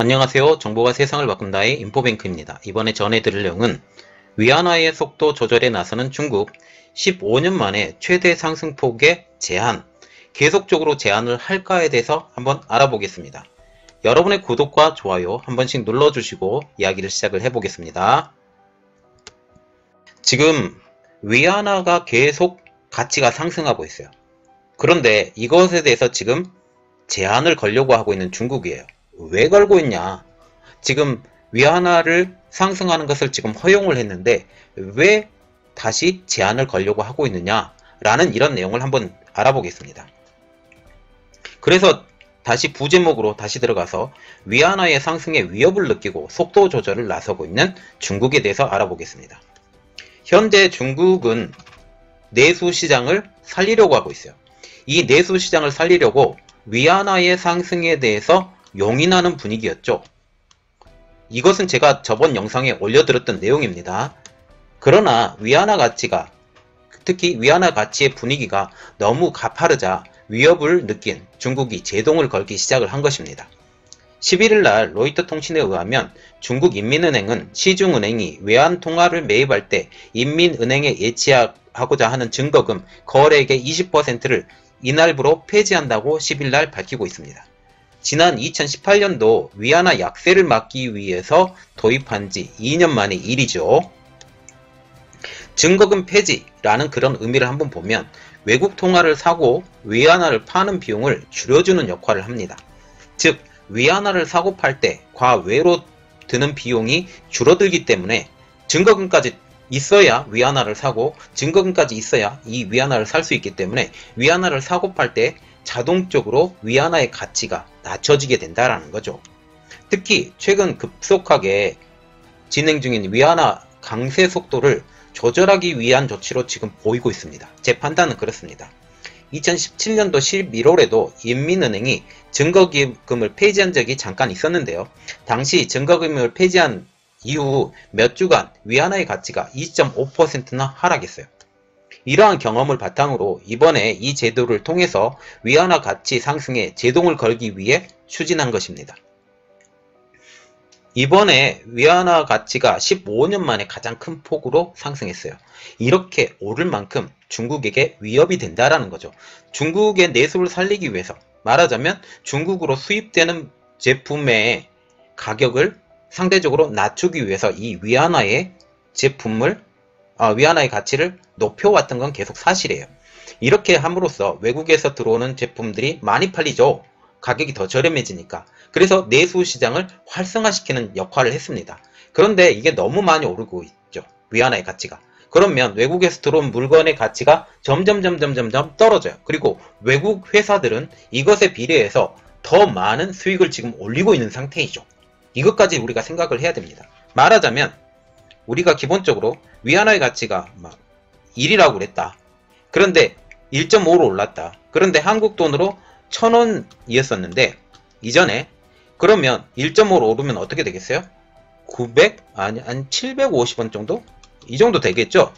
안녕하세요. 정보가 세상을 바꾼다의 인포뱅크입니다. 이번에 전해드릴 내용은 위안화의 속도 조절에 나서는 중국 15년 만에 최대 상승폭의 제한, 계속적으로 제한을 할까에 대해서 한번 알아보겠습니다. 여러분의 구독과 좋아요 한 번씩 눌러주시고 이야기를 시작을 해보겠습니다. 지금 위안화가 계속 가치가 상승하고 있어요. 그런데 이것에 대해서 지금 제한을 걸려고 하고 있는 중국이에요. 왜 걸고 있냐? 지금 위안화를 상승하는 것을 지금 허용을 했는데 왜 다시 제한을 걸려고 하고 있느냐? 라는 이런 내용을 한번 알아보겠습니다. 그래서 다시 부제목으로 다시 들어가서 위안화의 상승에 위협을 느끼고 속도 조절을 나서고 있는 중국에 대해서 알아보겠습니다. 현재 중국은 내수 시장을 살리려고 하고 있어요. 이 내수 시장을 살리려고 위안화의 상승에 대해서 용인하는 분위기였죠. 이것은 제가 저번 영상에 올려드렸던 내용입니다. 그러나 위안화 가치가, 특히 위안화 가치의 분위기가 너무 가파르자 위협을 느낀 중국이 제동을 걸기 시작을 한 것입니다. 11일 날 로이터 통신에 의하면 중국 인민은행은 시중은행이 외환통화를 매입할 때 인민은행에 예치하고자 하는 증거금 거래액의 20%를 이날부로 폐지한다고 10일 날 밝히고 있습니다. 지난 2018년도 위안화 약세를 막기 위해서 도입한 지 2년 만의 일이죠. 증거금 폐지라는 그런 의미를 한번 보면 외국 통화를 사고 위안화를 파는 비용을 줄여주는 역할을 합니다. 즉 위안화를 사고 팔 때 과외로 드는 비용이 줄어들기 때문에 증거금까지 있어야 위안화를 사고 증거금까지 있어야 이 위안화를 살 수 있기 때문에 위안화를 사고 팔 때 자동적으로 위안화의 가치가 낮춰지게 된다는 거죠. 특히 최근 급속하게 진행 중인 위안화 강세 속도를 조절하기 위한 조치로 지금 보이고 있습니다. 제 판단은 그렇습니다. 2017년도 11월에도 인민은행이 증거금을 폐지한 적이 잠깐 있었는데요. 당시 증거금을 폐지한 이후 몇 주간 위안화의 가치가 2.5%나 하락했어요. 이러한 경험을 바탕으로 이번에 이 제도를 통해서 위안화 가치 상승에 제동을 걸기 위해 추진한 것입니다. 이번에 위안화 가치가 15년 만에 가장 큰 폭으로 상승했어요. 이렇게 오를 만큼 중국에게 위협이 된다라는 거죠. 중국의 내수를 살리기 위해서, 말하자면 중국으로 수입되는 제품의 가격을 상대적으로 낮추기 위해서 이 위안화의 위안화의 가치를 높여왔던 건 계속 사실이에요. 이렇게 함으로써 외국에서 들어오는 제품들이 많이 팔리죠. 가격이 더 저렴해지니까. 그래서 내수 시장을 활성화시키는 역할을 했습니다. 그런데 이게 너무 많이 오르고 있죠. 위안화의 가치가. 그러면 외국에서 들어온 물건의 가치가 점점 떨어져요. 그리고 외국 회사들은 이것에 비례해서 더 많은 수익을 지금 올리고 있는 상태이죠. 이것까지 우리가 생각을 해야 됩니다. 말하자면 우리가 기본적으로 위안화의 가치가 막 1이라고 그랬다. 그런데 1.5로 올랐다. 그런데 한국 돈으로 1000원이었었는데 이전에, 그러면 1.5로 오르면 어떻게 되겠어요? 750원 정도? 이 정도 되겠죠?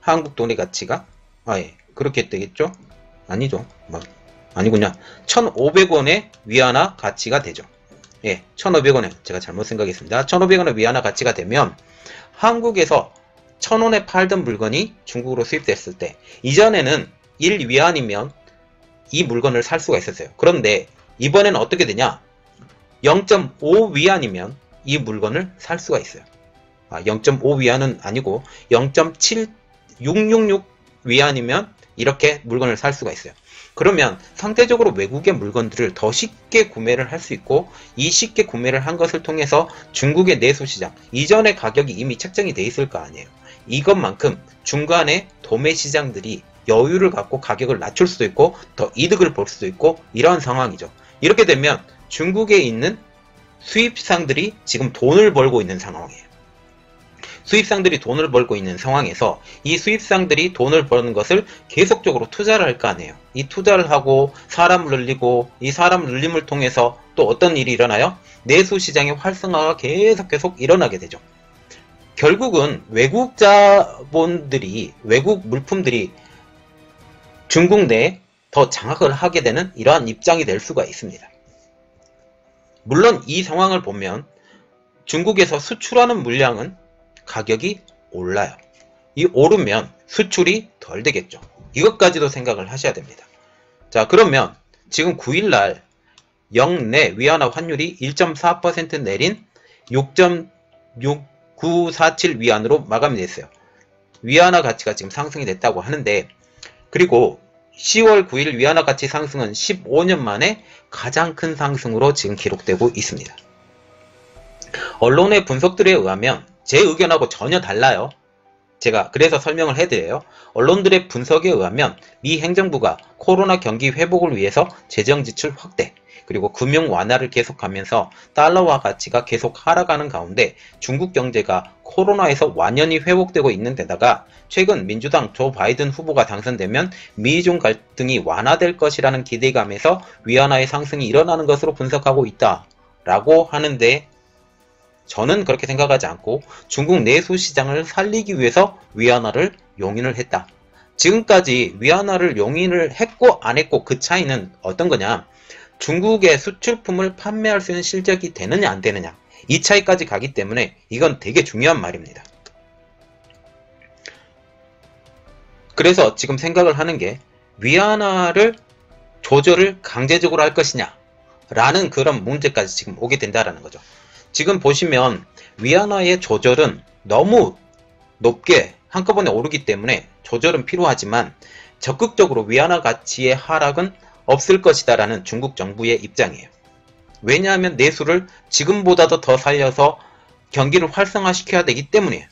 한국 돈의 가치가? 그렇게 되겠죠? 아니죠. 아니군요. 1500원의 위안화 가치가 되죠. 1500원에 제가 잘못 생각했습니다. 1500원의 위안화 가치가 되면 한국에서 1000원에 팔던 물건이 중국으로 수입됐을 때 이전에는 1위안이면 이 물건을 살 수가 있었어요. 그런데 이번에는 어떻게 되냐? 0.5위안이면 이 물건을 살 수가 있어요. 0.5위안은 아니고 0.7666위안이면 이렇게 물건을 살 수가 있어요. 그러면 상대적으로 외국의 물건들을 더 쉽게 구매를 할 수 있고, 이 쉽게 구매를 한 것을 통해서 중국의 내수시장, 이전의 가격이 이미 책정이 돼 있을 거 아니에요. 이것만큼 중간에 도매 시장들이 여유를 갖고 가격을 낮출 수도 있고 더 이득을 볼 수도 있고 이러한 상황이죠. 이렇게 되면 중국에 있는 수입상들이 지금 돈을 벌고 있는 상황이에요. 수입상들이 돈을 벌고 있는 상황에서 이 수입상들이 돈을 버는 것을 계속적으로 투자를 할 거 아니에요. 이 투자를 하고 사람을 늘리고, 이 사람 늘림을 통해서 또 어떤 일이 일어나요? 내수 시장의 활성화가 계속 일어나게 되죠. 결국은 외국 자본들이, 외국 물품들이 중국 내에 더 장악을 하게 되는 이러한 입장이 될 수가 있습니다. 물론 이 상황을 보면 중국에서 수출하는 물량은 가격이 올라요. 이 오르면 수출이 덜 되겠죠. 이것까지도 생각을 하셔야 됩니다. 자, 그러면 지금 9일날 영내 위안화 환율이 1.4% 내린 6.6947 위안으로 마감이 됐어요. 위안화 가치가 지금 상승이 됐다고 하는데, 그리고 10월 9일 위안화 가치 상승은 15년 만에 가장 큰 상승으로 지금 기록되고 있습니다. 언론의 분석들에 의하면 제 의견하고 전혀 달라요. 제가 그래서 설명을 해드려요. 언론들의 분석에 의하면 미 행정부가 코로나 경기 회복을 위해서 재정 지출 확대, 그리고 금융 완화를 계속하면서 달러화 가치가 계속 하락하는 가운데 중국 경제가 코로나에서 완연히 회복되고 있는 데다가 최근 민주당 조 바이든 후보가 당선되면 미중 갈등이 완화될 것이라는 기대감에서 위안화의 상승이 일어나는 것으로 분석하고 있다라고 하는데, 저는 그렇게 생각하지 않고 중국 내수 시장을 살리기 위해서 위안화를 용인을 했다. 지금까지 위안화를 용인을 했고 안 했고 그 차이는 어떤 거냐? 중국의 수출품을 판매할 수 있는 실적이 되느냐 안 되느냐, 이 차이까지 가기 때문에 이건 되게 중요한 말입니다. 그래서 지금 생각을 하는 게 위안화를 조절을 강제적으로 할 것이냐 라는 그런 문제까지 지금 오게 된다라는 거죠. 지금 보시면 위안화의 조절은 너무 높게 한꺼번에 오르기 때문에 조절은 필요하지만 적극적으로 위안화 가치의 하락은 없을 것이다 라는 중국 정부의 입장이에요. 왜냐하면 내수를 지금보다도 더 살려서 경기를 활성화시켜야 되기 때문이에요.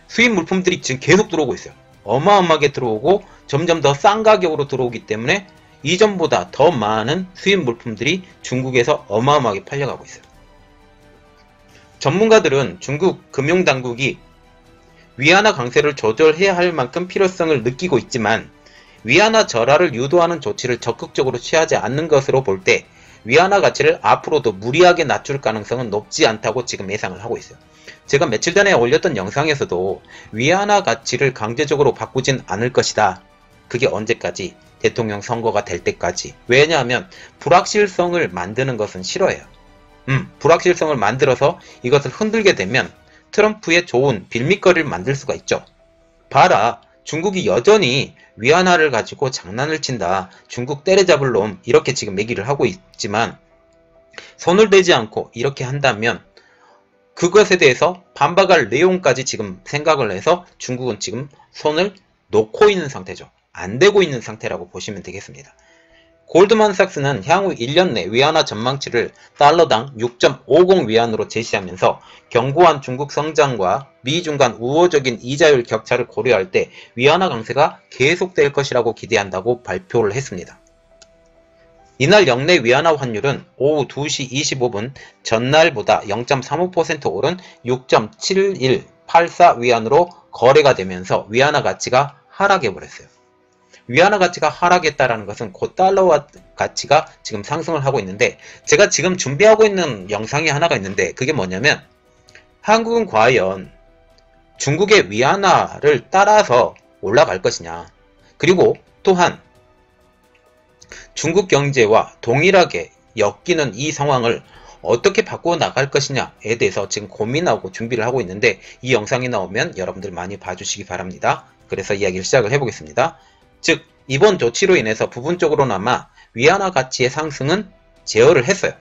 수입 물품들이 지금 계속 들어오고 있어요. 어마어마하게 들어오고 점점 더 싼 가격으로 들어오기 때문에 이전보다 더 많은 수입 물품들이 중국에서 어마어마하게 팔려가고 있어요. 전문가들은 중국 금융당국이 위안화 강세를 조절해야 할 만큼 필요성을 느끼고 있지만 위안화 절하를 유도하는 조치를 적극적으로 취하지 않는 것으로 볼 때 위안화 가치를 앞으로도 무리하게 낮출 가능성은 높지 않다고 지금 예상을 하고 있어요. 제가 며칠 전에 올렸던 영상에서도 위안화 가치를 강제적으로 바꾸진 않을 것이다. 그게 언제까지? 대통령 선거가 될 때까지. 왜냐하면 불확실성을 만드는 것은 싫어해요. 불확실성을 만들어서 이것을 흔들게 되면 트럼프의 좋은 빌미거리를 만들 수가 있죠. 봐라, 중국이 여전히 위안화를 가지고 장난을 친다, 중국 때려잡을 놈, 이렇게 지금 얘기를 하고 있지만 손을 대지 않고 이렇게 한다면 그것에 대해서 반박할 내용까지 지금 생각을 해서 중국은 지금 손을 놓고 있는 상태죠. 안 되고 있는 상태라고 보시면 되겠습니다. 골드만삭스는 향후 1년 내 위안화 전망치를 달러당 6.50 위안으로 제시하면서 견고한 중국 성장과 미중 간 우호적인 이자율 격차를 고려할 때 위안화 강세가 계속될 것이라고 기대한다고 발표를 했습니다. 이날 영내 위안화 환율은 오후 2시 25분 전날보다 0.35% 오른 6.7184 위안으로 거래가 되면서 위안화 가치가 하락해버렸어요. 위안화 가치가 하락했다라는 것은 곧 달러화 가치가 지금 상승을 하고 있는데, 제가 지금 준비하고 있는 영상이 하나가 있는데 그게 뭐냐면 한국은 과연 중국의 위안화를 따라서 올라갈 것이냐, 그리고 또한 중국 경제와 동일하게 엮이는 이 상황을 어떻게 바꾸어 나갈 것이냐에 대해서 지금 고민하고 준비를 하고 있는데, 이 영상이 나오면 여러분들 많이 봐주시기 바랍니다. 그래서 이야기를 시작을 해보겠습니다. 즉, 이번 조치로 인해서 부분적으로나마 위안화 가치의 상승은 제어를 했어요.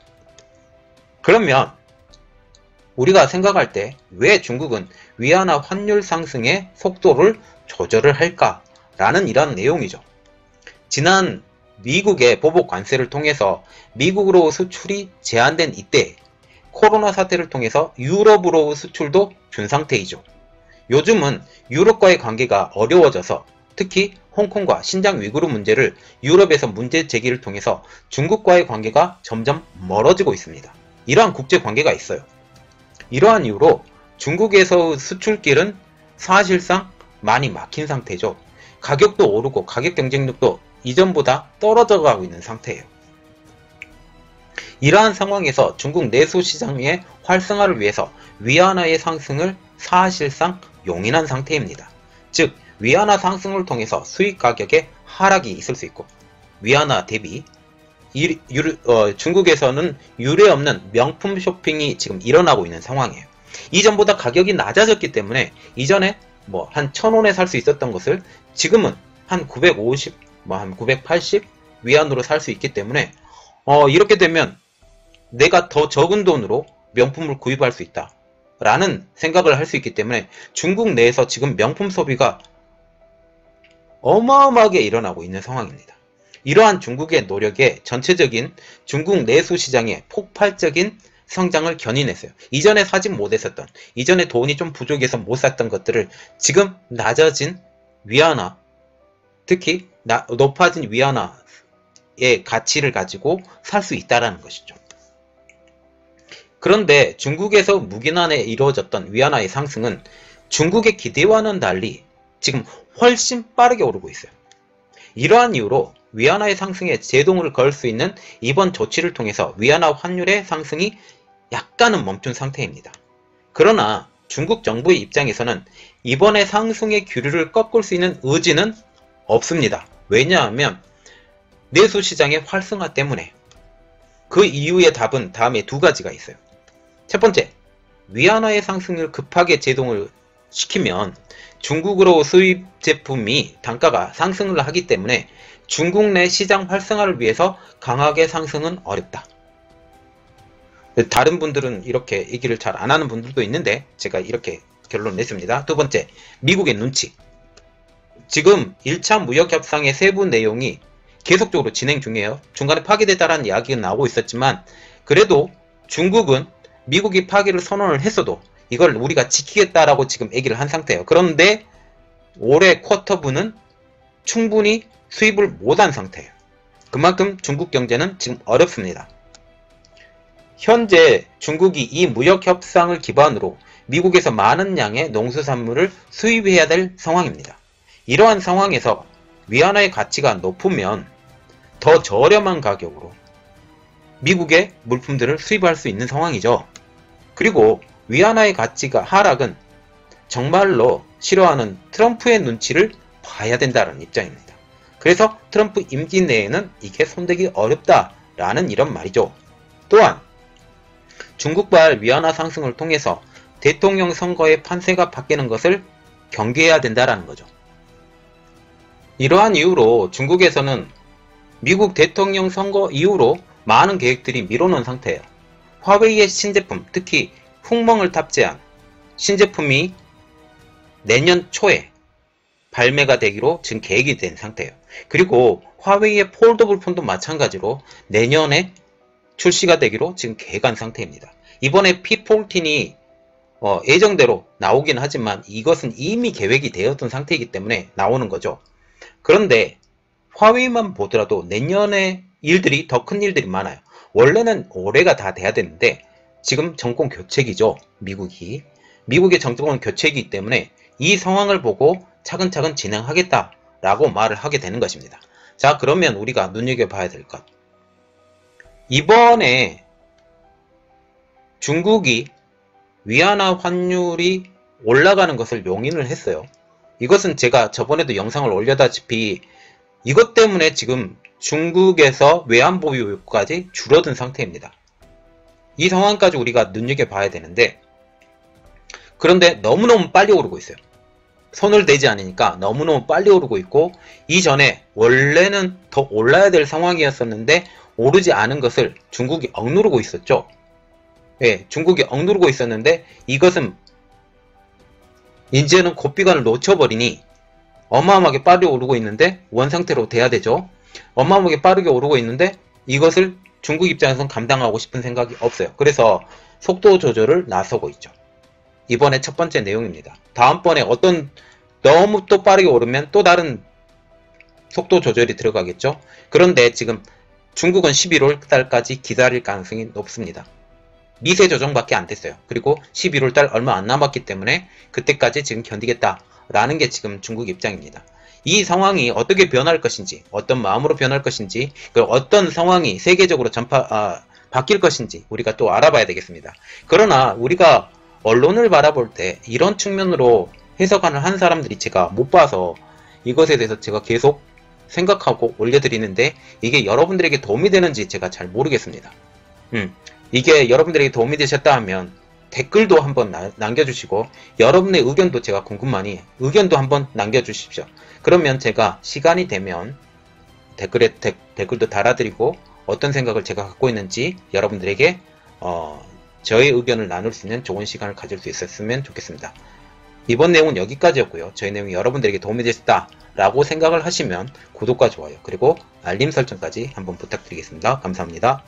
그러면 우리가 생각할 때 왜 중국은 위안화 환율 상승의 속도를 조절을 할까라는 이런 내용이죠. 지난 미국의 보복 관세를 통해서 미국으로 수출이 제한된 이때 코로나 사태를 통해서 유럽으로 수출도 준 상태이죠. 요즘은 유럽과의 관계가 어려워져서 특히 홍콩과 신장 위구르 문제를 유럽에서 문제 제기를 통해서 중국과의 관계가 점점 멀어지고 있습니다. 이러한 국제 관계가 있어요. 이러한 이유로 중국에서 수출길은 사실상 많이 막힌 상태죠. 가격도 오르고 가격 경쟁력도 이전보다 떨어져 가고 있는 상태예요. 이러한 상황에서 중국 내수 시장의 활성화를 위해서 위안화의 상승을 사실상 용인한 상태입니다. 즉, 위안화 상승을 통해서 수입 가격에 하락이 있을 수 있고 위안화 대비 중국에서는 유례 없는 명품 쇼핑이 지금 일어나고 있는 상황이에요. 이전보다 가격이 낮아졌기 때문에 이전에 뭐 한 1,000원에 살 수 있었던 것을 지금은 한 950, 뭐 한 980 위안으로 살 수 있기 때문에 이렇게 되면 내가 더 적은 돈으로 명품을 구입할 수 있다 라는 생각을 할 수 있기 때문에 중국 내에서 지금 명품 소비가 어마어마하게 일어나고 있는 상황입니다. 이러한 중국의 노력에 전체적인 중국 내수 시장의 폭발적인 성장을 견인했어요. 이전에 사지 못했었던, 이전에 돈이 좀 부족해서 못 샀던 것들을 지금 낮아진 위안화, 특히 높아진 위안화의 가치를 가지고 살 수 있다는 것이죠. 그런데 중국에서 무기난에 이루어졌던 위안화의 상승은 중국의 기대와는 달리 지금 훨씬 빠르게 오르고 있어요. 이러한 이유로 위안화의 상승에 제동을 걸 수 있는 이번 조치를 통해서 위안화 환율의 상승이 약간은 멈춘 상태입니다. 그러나 중국 정부의 입장에서는 이번에 상승의 기류를 꺾을 수 있는 의지는 없습니다. 왜냐하면 내수 시장의 활성화 때문에. 그 이유의 답은 다음에 두 가지가 있어요. 첫 번째, 위안화의 상승을 급하게 제동을 시키면 중국으로 수입 제품이 단가가 상승을 하기 때문에 중국 내 시장 활성화를 위해서 강하게 상승은 어렵다. 다른 분들은 이렇게 얘기를 잘 안 하는 분들도 있는데 제가 이렇게 결론 냈습니다. 두 번째, 미국의 눈치. 지금 1차 무역협상의 세부 내용이 계속적으로 진행 중이에요. 중간에 파기됐다라는 이야기가 나오고 있었지만 그래도 중국은 미국이 파기를 선언을 했어도 이걸 우리가 지키겠다라고 지금 얘기를 한 상태예요. 그런데 올해 쿼터분은 충분히 수입을 못한 상태예요. 그만큼 중국 경제는 지금 어렵습니다. 현재 중국이 이 무역협상을 기반으로 미국에서 많은 양의 농수산물을 수입해야 될 상황입니다. 이러한 상황에서 위안화의 가치가 높으면 더 저렴한 가격으로 미국의 물품들을 수입할 수 있는 상황이죠. 그리고 위안화의 가치가 하락은 정말로 싫어하는 트럼프의 눈치를 봐야 된다는 입장입니다. 그래서 트럼프 임기 내에는 이게 손대기 어렵다라는 이런 말이죠. 또한 중국발 위안화 상승을 통해서 대통령 선거의 판세가 바뀌는 것을 경계해야 된다는 거죠. 이러한 이유로 중국에서는 미국 대통령 선거 이후로 많은 계획들이 미뤄놓은 상태예요. 화웨이의 신제품, 특히 훅멍을 탑재한 신제품이 내년 초에 발매가 되기로 지금 계획이 된 상태예요. 그리고 화웨이의 폴더블 폰도 마찬가지로 내년에 출시가 되기로 지금 계획한 상태입니다. 이번에 P14이 예정대로 나오긴 하지만 이것은 이미 계획이 되었던 상태이기 때문에 나오는 거죠. 그런데 화웨이만 보더라도 내년에 일들이 더 큰 일들이 많아요. 원래는 올해가 다 돼야 되는데 지금 정권 교체기죠. 미국의 정권 교체이기 때문에 이 상황을 보고 차근차근 진행하겠다라고 말을 하게 되는 것입니다. 자, 그러면 우리가 눈여겨봐야 될 것. 이번에 중국이 위안화 환율이 올라가는 것을 용인을 했어요. 이것은 제가 저번에도 영상을 올려다시피 이것 때문에 지금 중국에서 외환보유까지 줄어든 상태입니다. 이 상황까지 우리가 눈여겨봐야 되는데 그런데 너무너무 빨리 오르고 있어요. 손을 대지 않으니까 너무너무 빨리 오르고 있고 이전에 원래는 더 올라야 될 상황이었었는데 오르지 않은 것을 중국이 억누르고 있었죠. 예, 중국이 억누르고 있었는데 이것은 이제는 고비관을 놓쳐버리니 어마어마하게 빠르게 오르고 있는데 원상태로 돼야 되죠. 어마어마하게 빠르게 오르고 있는데 이것을 중국 입장에서는 감당하고 싶은 생각이 없어요. 그래서 속도 조절을 나서고 있죠. 이번에 첫 번째 내용입니다. 다음번에 너무 또 빠르게 오르면 또 다른 속도 조절이 들어가겠죠. 그런데 지금 중국은 11월 달까지 기다릴 가능성이 높습니다. 미세 조정밖에 안 됐어요. 그리고 11월 달 얼마 안 남았기 때문에 그때까지 지금 견디겠다라는 게 지금 중국 입장입니다. 이 상황이 어떻게 변할 것인지, 어떤 마음으로 변할 것인지, 그리고 어떤 상황이 세계적으로 바뀔 것인지 우리가 또 알아봐야 되겠습니다. 그러나 우리가 언론을 바라볼 때 이런 측면으로 해석을 한 사람들이 제가 못 봐서 이것에 대해서 제가 계속 생각하고 올려드리는데 이게 여러분들에게 도움이 되는지 제가 잘 모르겠습니다. 이게 여러분들에게 도움이 되셨다 하면 댓글도 한번 남겨주시고 여러분의 의견도 제가 궁금하니 의견도 한번 남겨주십시오. 그러면 제가 시간이 되면 댓글도 달아드리고 어떤 생각을 제가 갖고 있는지 여러분들에게 저의 의견을 나눌 수 있는 좋은 시간을 가질 수 있었으면 좋겠습니다. 이번 내용은 여기까지였고요. 저희 내용이 여러분들에게 도움이 되셨다 라고 생각을 하시면 구독과 좋아요 그리고 알림 설정까지 한번 부탁드리겠습니다. 감사합니다.